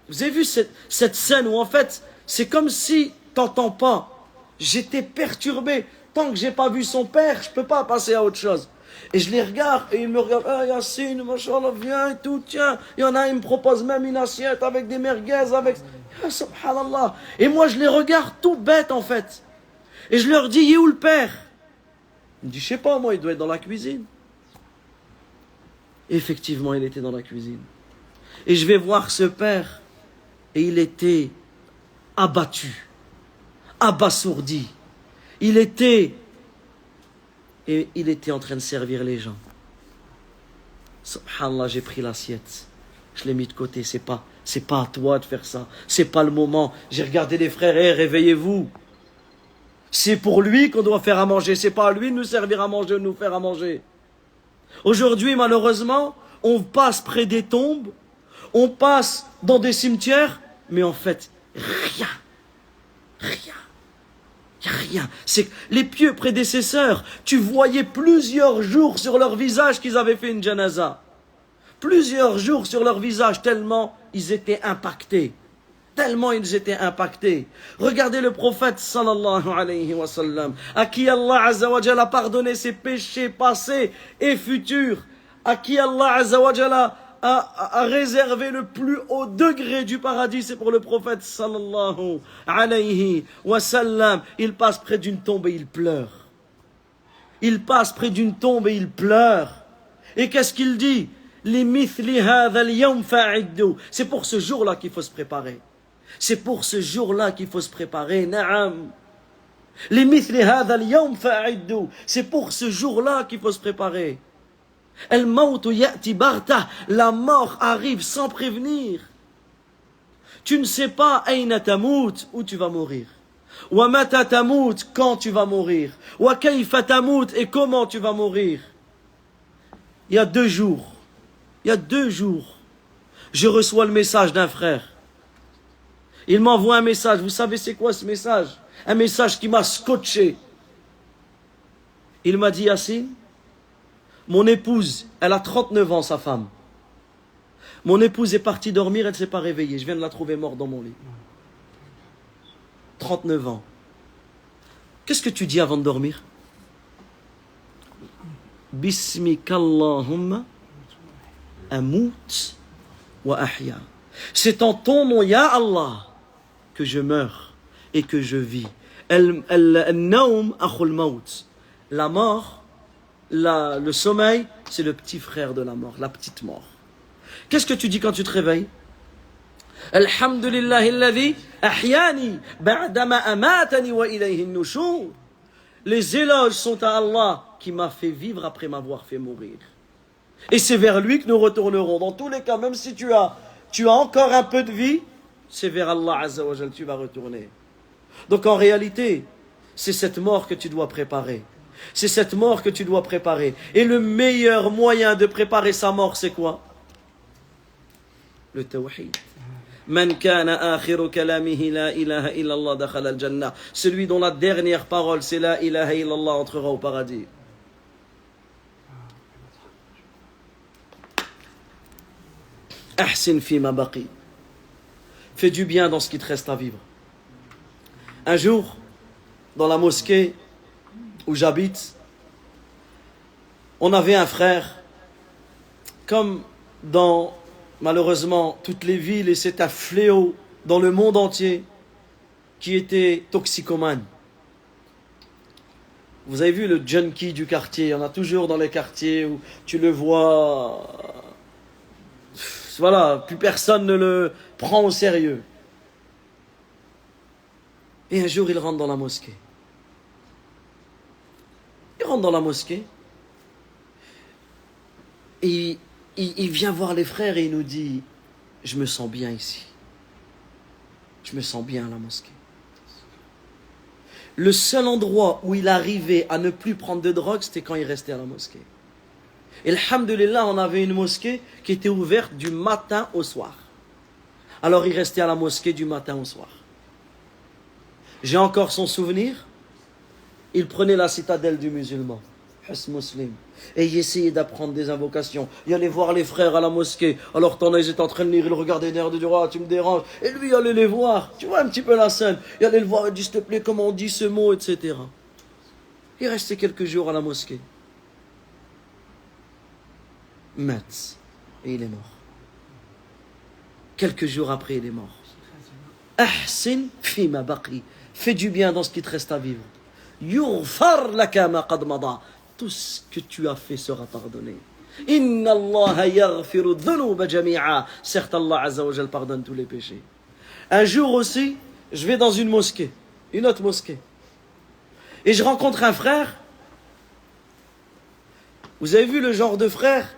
Vous avez vu cette scène où, en fait, c'est comme si t'entends pas. J'étais perturbé. Tant que j'ai pas vu son père, je peux pas passer à autre chose. Et je les regarde, et ils me regardent. Ah, Yassine, machallah, viens et tout, tiens. Il y en a, ils me proposent même une assiette avec des merguez, avec... Ah, subhanallah. Et moi, je les regarde tout bête, en fait. Et je leur dis, il est où le père? Il me dit, je sais pas, moi, il doit être dans la cuisine. Effectivement, il était dans la cuisine. Et je vais voir ce père. Et il était abattu, abasourdi. Il était en train de servir les gens. Subhanallah, j'ai pris l'assiette. Je l'ai mis de côté. C'est pas à toi de faire ça. C'est pas le moment. J'ai regardé les frères. Réveillez-vous. C'est pour lui qu'on doit faire à manger. C'est pas à lui de nous servir à manger ou de nous faire à manger. Aujourd'hui, malheureusement, on passe près des tombes, on passe dans des cimetières, mais en fait, rien. Il n'y a rien. C'est que les pieux prédécesseurs, tu voyais plusieurs jours sur leur visage qu'ils avaient fait une janaza. Plusieurs jours sur leur visage, tellement ils étaient impactés. Regardez le prophète sallallahu alayhi wa sallam, à qui Allah azza wa jalla a pardonné ses péchés passés et futurs, à qui Allah azza wa jalla a réservé le plus haut degré du paradis, c'est pour le prophète sallallahu alayhi wa sallam. Il passe près d'une tombe et il pleure. Et qu'est-ce qu'il dit? C'est pour ce jour-là qu'il faut se préparer. C'est pour ce jour-là qu'il faut se préparer. Naam. C'est pour ce jour-là qu'il faut se préparer. La mort arrive sans prévenir. Tu ne sais pas où tu vas mourir. Quand tu vas mourir. Et comment tu vas mourir. Il y a 2 jours, je reçois le message d'un frère. Il m'envoie un message. Vous savez c'est quoi ce message? Un message qui m'a scotché. Il m'a dit, Yassine, mon épouse, elle a 39 ans, sa femme. Mon épouse est partie dormir, elle ne s'est pas réveillée. Je viens de la trouver morte dans mon lit. 39 ans. Qu'est-ce que tu dis avant de dormir? Bismikallahumma amout wa ahya. C'est en ton nom, ya Allah, que je meurs et que je vis. Al-naum akhul maut. La mort, le sommeil, c'est le petit frère de la mort, la petite mort. Qu'est-ce que tu dis quand tu te réveilles? Alhamdulillahi alladhi ahyani ba'dama amatani wa ilayhi an-nushur. Les éloges sont à Allah qui m'a fait vivre après m'avoir fait mourir. Et c'est vers lui que nous retournerons. Dans tous les cas, même si tu as encore un peu de vie, c'est vers Allah Azza wa Jal que tu vas retourner. Donc en réalité, c'est cette mort que tu dois préparer. C'est cette mort que tu dois préparer. Et le meilleur moyen de préparer sa mort, c'est quoi? Le tawhid. Man kana akhiru kalamihi la ilaha illallah dakhala al-jannah. Celui dont la dernière parole c'est la ilaha illallah entrera au paradis. Ahsin fi ma baqi. Fais du bien dans ce qui te reste à vivre. Un jour, dans la mosquée où j'habite, on avait un frère, comme dans malheureusement toutes les villes, et c'est un fléau dans le monde entier, qui était toxicomane. Vous avez vu le junkie du quartier, il y en a toujours dans les quartiers où tu le vois, voilà, plus personne ne le prend au sérieux. Et un jour, il rentre dans la mosquée. Il rentre dans la mosquée et il vient voir les frères et il nous dit, je me sens bien ici. Je me sens bien à la mosquée. Le seul endroit où il arrivait à ne plus prendre de drogue, c'était quand il restait à la mosquée. Et alhamdulillah, on avait une mosquée qui était ouverte du matin au soir. Alors il restait à la mosquée du matin au soir. J'ai encore son souvenir. Il prenait la citadelle du musulman, Husn Muslim, et il essayait d'apprendre des invocations. Il allait voir les frères à la mosquée. Alors t'en as, ils étaient en train de lire, il regardait derrière de dire, ah, tu me déranges. Et lui, il allait les voir. Tu vois un petit peu la scène. Il allait le voir, il dit, s'il te plaît, comment on dit ce mot, etc. Il restait quelques jours à la mosquée. Mat. Et il est mort. Quelques jours après, il est mort. Ahsin fi ma baqi. Fais du bien dans ce qui te reste à vivre. Yughfar laka ma qad mada. Tout ce que tu as fait sera pardonné. Inna Allah yaghfiru dhunuba jami'a. Certes, Allah Azza wa Jal pardonne tous les péchés. Un jour aussi, je vais dans une mosquée, une autre mosquée, et je rencontre un frère. Vous avez vu le genre de frère?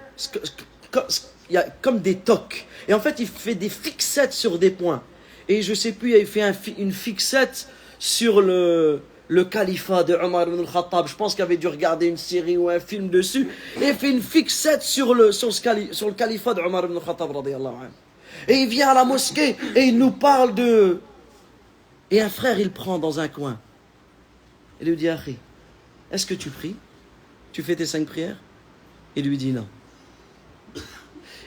Il y a comme des tocs. Et en fait, il fait des fixettes sur des points. Et je sais plus, il fait une fixette sur le califat de Omar ibn al-Khattab. Je pense qu'il avait dû regarder une série ou un film dessus. Et il fait une fixette sur le califat de Omar ibn al-Khattab. Et il vient à la mosquée et il nous parle de... Et un frère, il prend dans un coin. Il lui dit, Akhi, est-ce que tu pries? Tu fais tes 5 prières? Il lui dit non.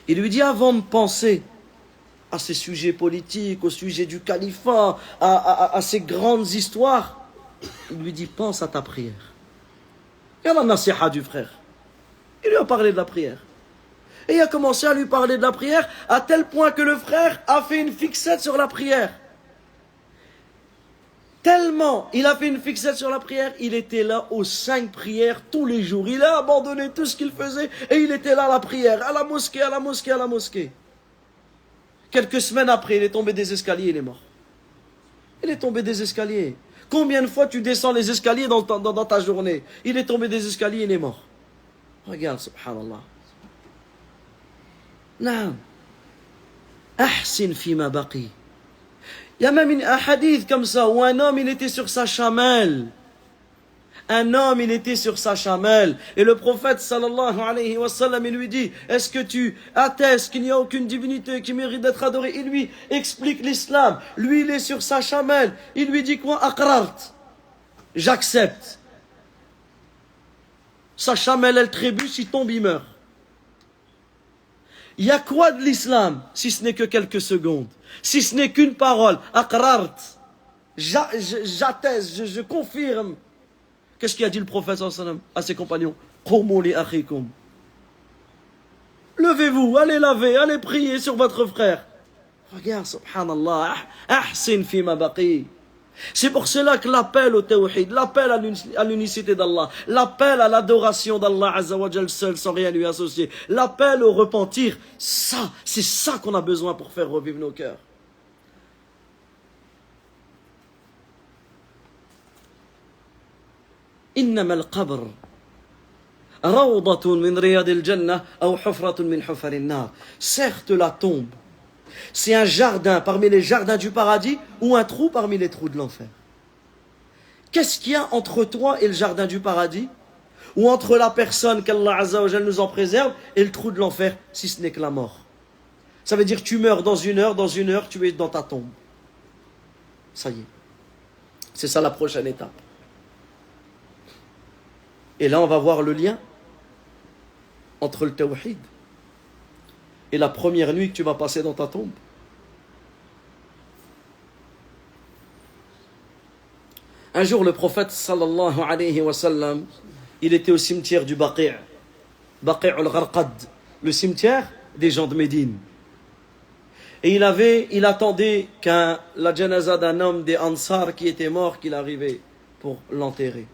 Il lui dit, avant de penser à ces sujets politiques, au sujet du califat, à ces grandes histoires, il lui dit, pense à ta prière. Il y a la nasiha du frère. Il lui a parlé de la prière. Et il a commencé à lui parler de la prière, à tel point que le frère a fait une fixette sur la prière. Tellement il a fait une fixette sur la prière, il était là aux 5 prières tous les jours. Il a abandonné tout ce qu'il faisait et il était là à la prière, à la mosquée, à la mosquée, à la mosquée. Quelques semaines après, il est tombé des escaliers, il est mort. Il est tombé des escaliers. Combien de fois tu descends les escaliers dans ta journée? Il est tombé des escaliers, il est mort. Regarde, subhanallah. Naam. Ahsin fi ma baqi. Il y a même un hadith comme ça, où un homme, il était sur sa chamelle. Un homme, il était sur sa chamelle. Et le prophète, sallallahu alayhi wa sallam, il lui dit, est-ce que tu attestes qu'il n'y a aucune divinité qui mérite d'être adorée? Il lui explique l'islam. Lui, il est sur sa chamelle. Il lui dit quoi? Aqrart. J'accepte. sa chamelle, elle trébuche, il tombe, il meurt. Il y a quoi de l'islam si ce n'est que quelques secondes? Si ce n'est qu'une parole, aqrart, j'atteste, je confirme. Qu'est-ce qu'il a dit le prophète sallallahu alayhi wa sallam à ses compagnons? Qumu li akhikum. Levez-vous, allez laver, allez prier sur votre frère. Regarde, subhanallah, ahsin fi ma baqi. C'est pour cela que l'appel au tawhid, l'appel à l'unicité d'Allah, l'appel à l'adoration d'Allah Azza wa Jal seul sans rien lui associer, l'appel au repentir, ça, c'est ça qu'on a besoin pour faire revivre nos cœurs. إنما القبر روضة من رياض الجنة أو حفرة من حفر النار. Certes, la tombe, c'est un jardin parmi les jardins du paradis ou un trou parmi les trous de l'enfer. Qu'est-ce qu'il y a entre toi et le jardin du paradis, ou entre la personne qu'Allah Azza wa Jal nous en préserve et le trou de l'enfer, si ce n'est que la mort? Ça veut dire que tu meurs dans une heure, tu es dans ta tombe. Ça y est. C'est ça la prochaine étape. Et là, on va voir le lien entre le tawhid et la première nuit que tu vas passer dans ta tombe. Un jour, le prophète sallallahu alayhi wa sallam, il était au cimetière du Baqi' al-Gharqad, le cimetière des gens de Médine. Et il attendait la janaza d'un homme des Ansar qui était mort, qu'il arrivait pour l'enterrer.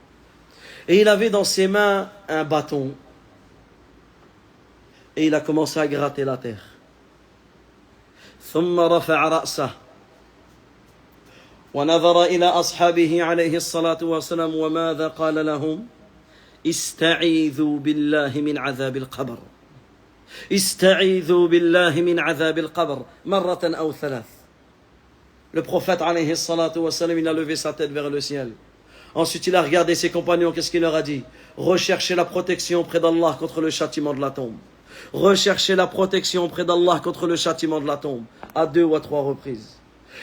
Et il avait dans ses mains un bâton. Et il a commencé à gratter la terre. ثم رفع رأسه ونظر إلى أصحابه عليه الصلاة والسلام وماذا قال لهم استعيذوا بالله من عذاب القبر استعيذوا بالله من عذاب القبر مرة أو ثلاث. Le prophète عليه الصلاة والسلام, il a levé sa tête vers le ciel. Ensuite, il a regardé ses compagnons. Qu'est-ce qu'il leur a dit? Recherchez la protection auprès d'Allah contre le châtiment de la tombe. Recherchez la protection auprès d'Allah contre le châtiment de la tombe. À 2 ou à 3 reprises.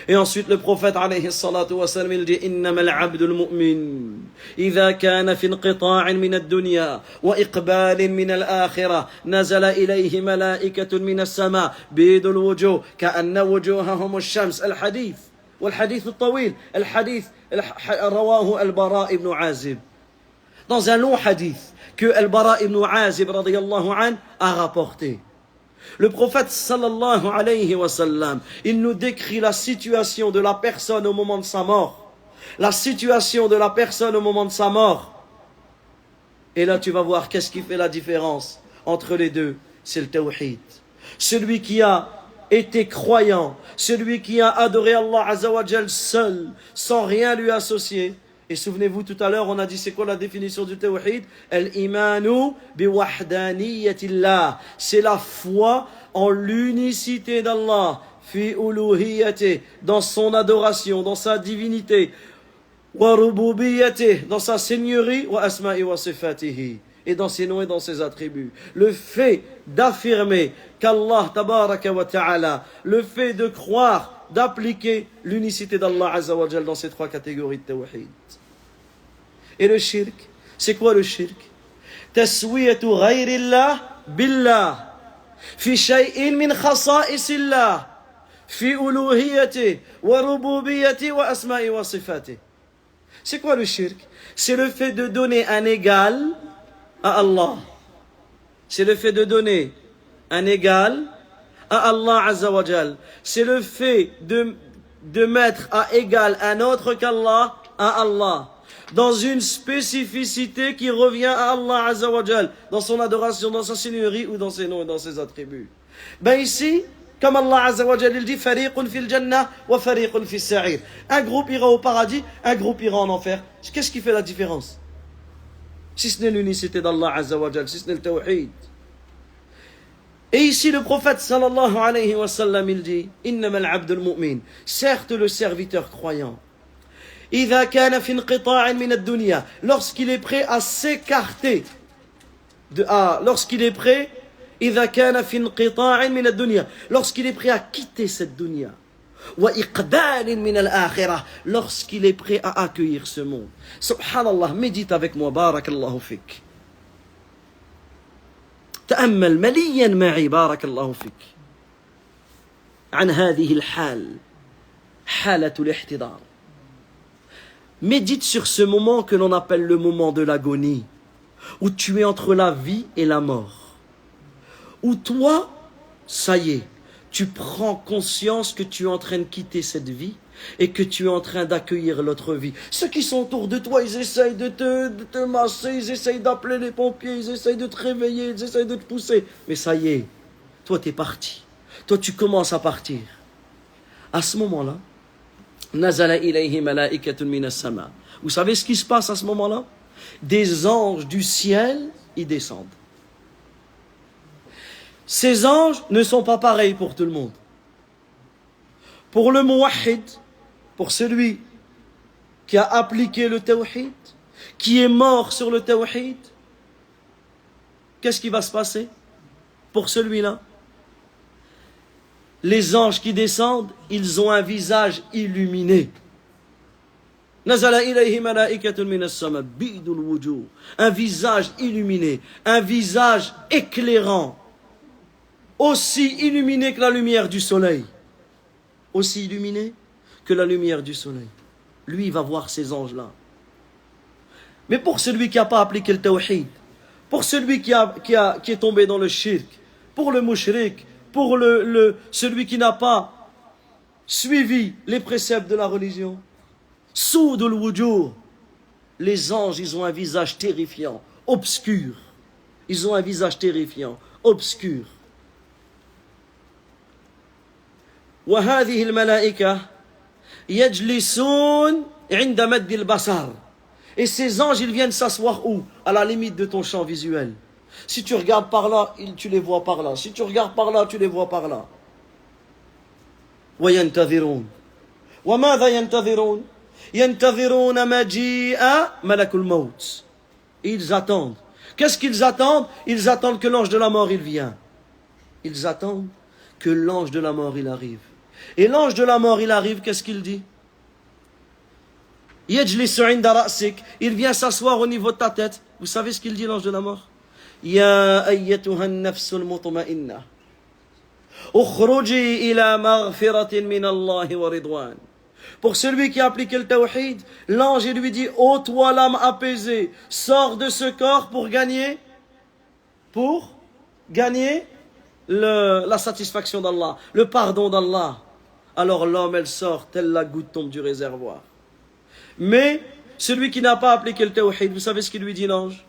Et ensuite, le prophète, alayhi salatu wa sallam, il dit إنما العبد المؤمن إذا كان في انقطاع من الدنيا وإقبال من الآخرة نزل إليه ملائكة من السماء بيض الوجوه كأن وجوههم الشمس. الحديث والحديث الطويل الحديث رواه البراء ibn Azib. Dans un long hadith que Al-Bara ibn Azib radiyallahu anhu a rapporté, le prophète sallallahu alayhi wa sallam, il nous décrit la situation de la personne au moment de sa mort. La situation de la personne au moment de sa mort. Et là tu vas voir qu'est-ce qui fait la différence entre les deux. C'est le tawhid. Celui qui a été croyant, celui qui a adoré Allah Azza wa Jal seul, sans rien lui associer. Et souvenez-vous, tout à l'heure, on a dit c'est quoi la définition du tawhid? Al-imanu biwahdaniyatillah. C'est la foi en l'unicité d'Allah, fi uluhiyati, dans son adoration, dans sa divinité, wa rububiyati, dans sa seigneurie, wa asma'i wa sifatihi, et dans ses noms et dans ses attributs. Le fait d'affirmer qu'Allah tabaraka wa ta'ala, le fait de croire, d'appliquer l'unicité d'Allah Azza wa Jal dans ces 3 catégories de tawhid. Et le shirk, c'est quoi le shirk? Taswiyatu ghayrillah billah fi shay'in min khasa'isillah fi uluhiyati wa rububiyyati wa asma'i wa sifati. C'est quoi le shirk? C'est le fait de donner un égal à Allah. C'est le fait de donner un égal à Allah Azza wa Jal. C'est le fait de mettre à égal un autre qu'Allah à Allah, dans une spécificité qui revient à Allah Azza wa Jal, dans son adoration, dans sa seigneurie ou dans ses noms et dans ses attributs. Ben ici, comme Allah Azza wa Jal, il dit fariqun fil jannah wa fariqun fis sa'ir. Un groupe ira au paradis, un groupe ira en enfer. Qu'est-ce qui fait la différence? Si ce n'est l'unicité d'Allah Azza wa Jal, si ce n'est le tawhid. Et ici, le prophète sallallahu alayhi wa sallam, il dit innama al-abd al-mu'min. Certes, le serviteur croyant, إذا كان في انقطاع من الدنيا, lorsqu'il est prêt à s'écarter lorsqu'il est prêt إذا كان في انقطاع من الدنيا, lorsqu'il est prêt à quitter cette dunya, وإقبال من الآخرة, lorsqu'il est prêt à accueillir ce monde. Subhanallah, médite avec moi, barakallahu fik. تأمل مليا معي بارك الله فيك عن هذه الحال حالة الاحتضار. Médite sur ce moment que l'on appelle le moment de l'agonie, où tu es entre la vie et la mort, où toi, ça y est, tu prends conscience que tu es en train de quitter cette vie et que tu es en train d'accueillir l'autre vie. Ceux qui sont autour de toi, ils essayent de te masser, ils essayent d'appeler les pompiers, ils essayent de te réveiller, ils essayent de te pousser. Mais ça y est, toi tu es parti. Toi tu commences à partir. À ce moment-là, nazala ilayhi malaikatun minas sama. Vous savez ce qui se passe à ce moment-là? Des anges du ciel y descendent. Ces anges ne sont pas pareils pour tout le monde. Pour le muwahhid, pour celui qui a appliqué le tawhid, qui est mort sur le tawhid, qu'est-ce qui va se passer pour celui-là? Les anges qui descendent, ils ont un visage illuminé. Nazala ilayhi malaikatun minas sama bidul wujuh. Un visage illuminé, un visage éclairant, aussi illuminé que la lumière du soleil. Aussi illuminé que la lumière du soleil. Lui, il va voir ces anges-là. Mais pour celui qui n'a pas appliqué le tawhid, pour celui qui est tombé dans le shirk, pour le mushrik, pour celui qui n'a pas suivi les préceptes de la religion, soudul wujuh, les anges, ils ont un visage terrifiant, obscur. Ils ont un visage terrifiant, obscur. وهذه الملائكة يجلسون عند مد البصر. Et ces anges, ils viennent s'asseoir où? À la limite de ton champ visuel. Si tu regardes par là, tu les vois par là. Si tu regardes par là, tu les vois par là. وينتظرون. وماذا ينتظرون؟ ينتظرون مجيء ملك الموت. Ils attendent. Qu'est-ce qu'ils attendent? Ils attendent que l'ange de la mort, il vient. Ils attendent que l'ange de la mort, il arrive. Et l'ange de la mort, il arrive, qu'est-ce qu'il dit? يجلس عند رأسك. Il vient s'asseoir au niveau de ta tête. Vous savez ce qu'il dit, l'ange de la mort? يا أيتها النفس المطمئنة اخرجي إلى مغفرة من الله ورضوان. Pour celui qui a appliqué le tawhid, l'ange il lui dit: ô toi l'âme apaisée, sors de ce corps pour gagner la satisfaction d'Allah, le pardon d'Allah. Alors l'homme, elle sort, telle la goutte tombe du réservoir. Mais celui qui n'a pas appliqué le tawhid, vous savez ce qu'il lui dit l'ange?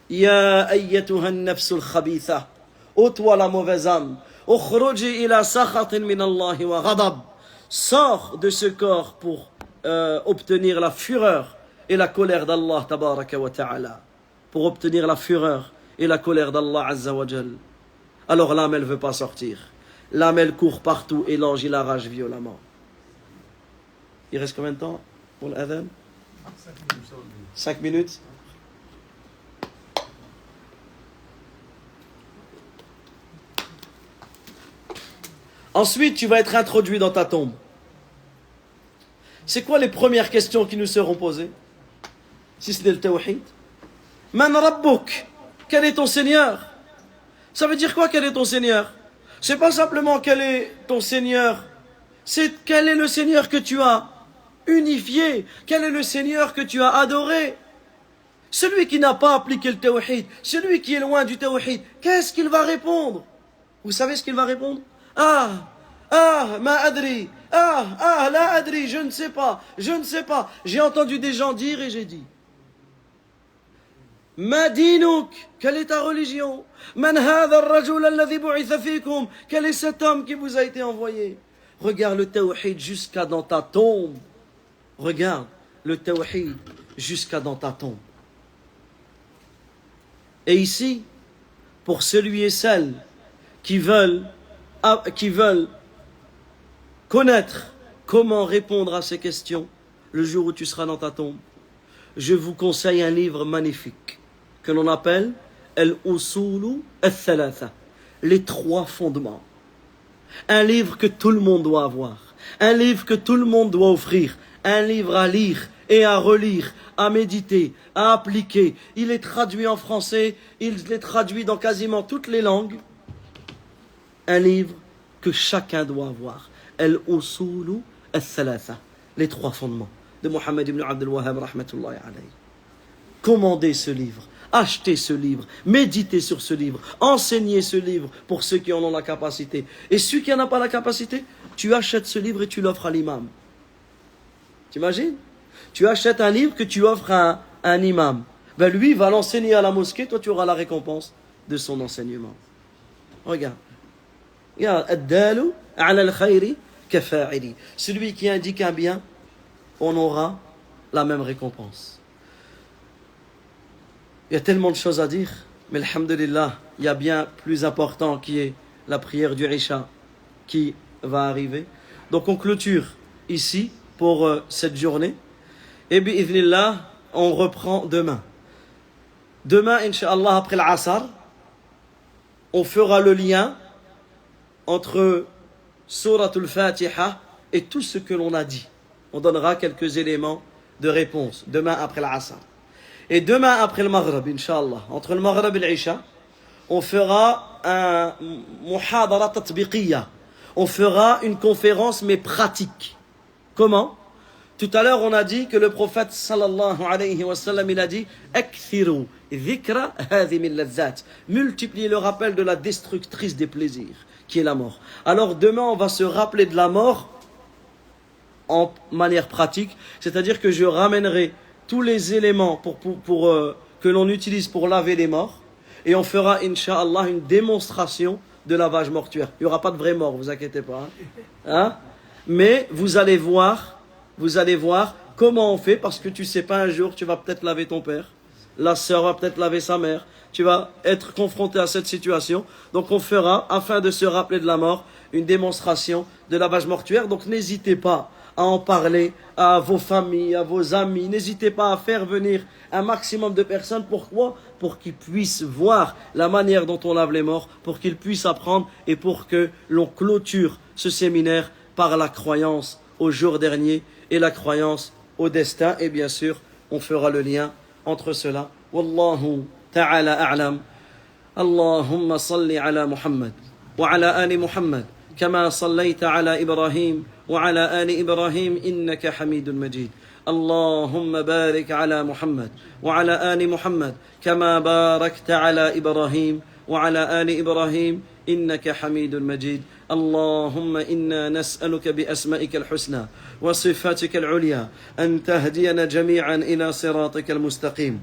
Ya ayyatuha an-nafsul khabitha, ô toi la mauvaise âme, ukhruji ila sakhatin min Allah wa ghadab. Sors de ce corps pour obtenir la fureur et la colère d'Allah tabaraka wa ta'ala. Pour obtenir la fureur et la colère d'Allah azza wa jal. Alors l'âme, elle ne veut pas sortir. L'âme, elle court partout et l'ange, il arrache violemment. Il reste combien de temps pour l'adhan? 5 minutes. Ensuite, tu vas être introduit dans ta tombe. C'est quoi les premières questions qui nous seront posées? Si c'est le tawhid. Man rabbuk? Quel est ton Seigneur? Ça veut dire quoi, quel est ton Seigneur? C'est pas simplement quel est ton Seigneur, c'est quel est le Seigneur que tu as unifié, quel est le Seigneur que tu as adoré. Celui qui n'a pas appliqué le tawhid, celui qui est loin du tawhid, qu'est-ce qu'il va répondre? Vous savez ce qu'il va répondre? Ma adri, la adri, je ne sais pas. J'ai entendu des gens dire et j'ai dit. Ma dinouk, quelle est ta religion? Man hadha ar-rajul alladhi bu'itha fikum, quel est cet homme qui vous a été envoyé? Regarde le tawhid jusqu'à dans ta tombe. Regarde le tawhid jusqu'à dans ta tombe. Et ici, pour celui et celle qui veulent connaître comment répondre à ces questions, le jour où tu seras dans ta tombe, je vous conseille un livre magnifique que l'on appelle Al-Usulu Al-Thalatha, les 3 fondements. Un livre que tout le monde doit avoir, un livre que tout le monde doit offrir, un livre à lire et à relire, à méditer, à appliquer. Il est traduit en français, il est traduit dans quasiment toutes les langues. Un livre que chacun doit avoir. Al-Usulu al-Thalatha, les 3 fondements de Mohammed ibn Abdul Wahhab rahmatullahi alayhi. Commandez ce livre, achetez ce livre, méditez sur ce livre, enseignez ce livre pour ceux qui en ont la capacité. Et ceux qui n'en ont pas la capacité, tu achètes ce livre et tu l'offres à l'imam. T'imagines? Tu achètes un livre que tu offres à un imam. Ben lui, il va l'enseigner à la mosquée, toi tu auras la récompense de son enseignement. Regarde. Celui qui indique un bien, on aura la même récompense. Il y a tellement de choses à dire, mais alhamdulillah, il y a bien plus important qui est la prière du Isha qui va arriver. Donc on clôture ici pour cette journée. Et bi'idhnillah, on reprend demain. Demain, Inch'Allah, après l'Asr, on fera le lien entre Suratul Fatiha et tout ce que l'on a dit. On donnera quelques éléments de réponse demain après l'Asr. Et demain après le Maghrib, Inch'Allah, entre le Maghrib et l'Isha, on fera un muhadara tatbiqiyya. On fera une conférence mais pratique. Comment? Tout à l'heure, on a dit que le prophète sallallahu alayhi wa sallam, il a dit Akthiru dhikra hadhimi al-lazzat. Multipliez le rappel de la destructrice des plaisirs, qui est la mort. Alors demain, on va se rappeler de la mort en manière pratique, c'est-à-dire que je ramènerai tous les éléments que l'on utilise pour laver les morts, et on fera, Inch'Allah, une démonstration de lavage mortuaire. Il n'y aura pas de vraie mort, vous inquiétez pas. Hein? Mais vous allez voir comment on fait, parce que tu sais pas, un jour, tu vas peut-être laver ton père, la sœur va peut-être laver sa mère, tu vas être confronté à cette situation. Donc on fera, afin de se rappeler de la mort, une démonstration de lavage mortuaire. Donc n'hésitez pas à en parler à vos familles, à vos amis. N'hésitez pas à faire venir un maximum de personnes. Pourquoi? Pour qu'ils puissent voir la manière dont on lave les morts, pour qu'ils puissent apprendre et pour que l'on clôture ce séminaire par la croyance au jour dernier et la croyance au destin. Et bien sûr, on fera le lien entre cela. Wallahu ta'ala a'lam. Allahumma salli ala Muhammad wa ala ali Muhammad kama sallaita ala Ibrahim وعلى آل إبراهيم إنك حميد مجيد اللهم بارك على محمد وعلى آل محمد كما باركت على إبراهيم وعلى آل إبراهيم إنك حميد مجيد اللهم إنا نسألك بأسمائك الحسنى وصفاتك العليا أن تهدينا جميعا إلى صراطك المستقيم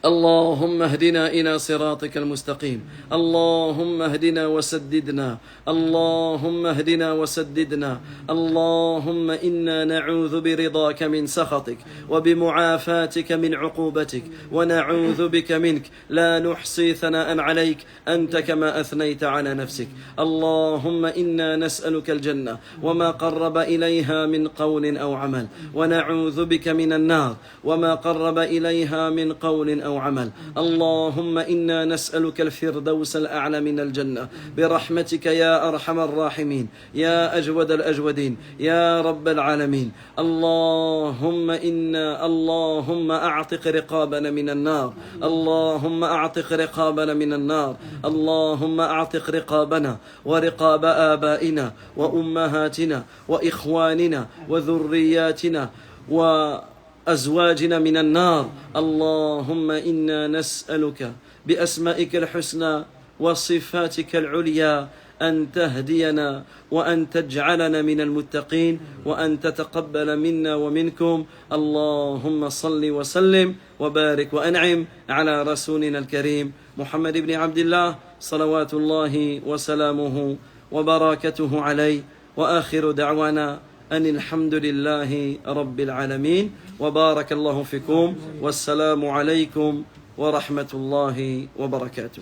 اللهم اهدنا إلى صراطك المستقيم اللهم اهدنا وسددنا اللهم اهدنا وسددنا اللهم إنا نعوذ برضاك من سخطك وبمعافاتك من عقوبتك ونعوذ بك منك لا نحصي ثناء عليك أنت كما أثنيت على نفسك اللهم إنا نسألك الجنة وما قرب إليها من قول أو عمل ونعوذ بك من النار وما قرب إليها من قول أو عمل اللهم إنا نسألك الفردوس الأعلى من الجنة برحمتك يا أرحم الراحمين يا أجود الأجودين يا رب العالمين اللهم أعتق رقابنا من النار اللهم أعتق رقابنا من النار اللهم أعتق رقابنا ورقاب آبائنا وأمهاتنا وإخواننا وذرياتنا وأزواجنا من النار اللهم إنا نسألك بأسمائك الحسنى وصفاتك العليا أن تهدينا وأن تجعلنا من المتقين وأن تتقبل منا ومنكم اللهم صل وسلم وبارك وأنعم على رسولنا الكريم محمد بن عبد الله صلوات الله وسلامه وبركاته عليه وآخر دعوانا أن الحمد لله رب العالمين وبارك الله فيكم والسلام عليكم ورحمة الله وبركاته